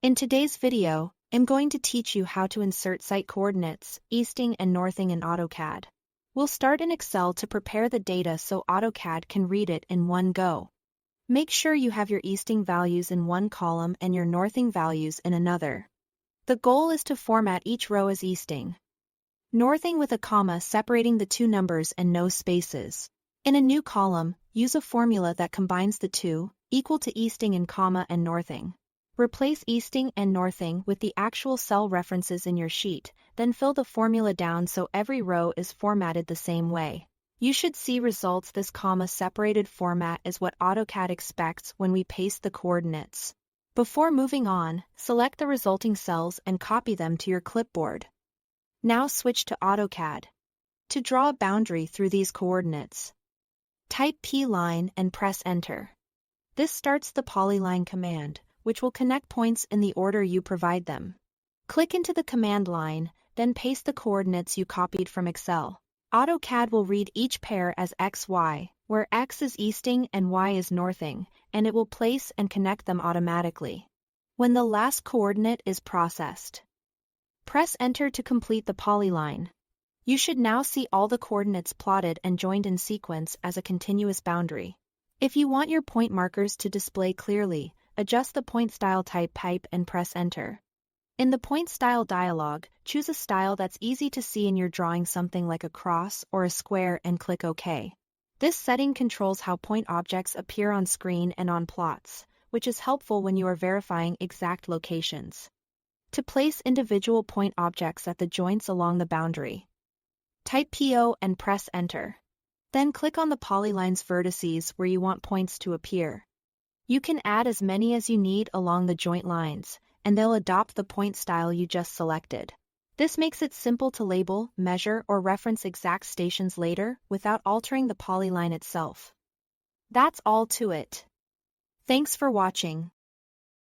In today's video, I'm going to teach you how to insert site coordinates, easting and northing in AutoCAD. We'll start in Excel to prepare the data so AutoCAD can read it in one go. Make sure you have your easting values in one column and your northing values in another. The goal is to format each row as easting. Northing with a comma separating the two numbers and no spaces. In a new column, use a formula that combines the two, equal to easting in comma and northing. Replace easting and northing with the actual cell references in your sheet, then fill the formula down so every row is formatted the same way. You should see results. This comma-separated format is what AutoCAD expects when we paste the coordinates. Before moving on, select the resulting cells and copy them to your clipboard. Now switch to AutoCAD. To draw a boundary through these coordinates, type P-line and press Enter. This starts the polyline command, which will connect points in the order you provide them. Click into the command line, then paste the coordinates you copied from Excel. AutoCAD will read each pair as XY, where X is easting and Y is northing, and it will place and connect them automatically. When the last coordinate is processed, press Enter to complete the polyline. You should now see all the coordinates plotted and joined in sequence as a continuous boundary. If you want your point markers to display clearly, adjust the point style type and press Enter. In the point style dialog, choose a style that's easy to see in your drawing, something like a cross or a square, and click OK. This setting controls how point objects appear on screen and on plots, which is helpful when you are verifying exact locations. To place individual point objects at the joints along the boundary, type PO and press Enter. Then click on the polyline's vertices where you want points to appear. You can add as many as you need along the joint lines, and they'll adopt the point style you just selected. This makes it simple to label, measure, or reference exact stations later without altering the polyline itself. That's all to it. Thanks for watching.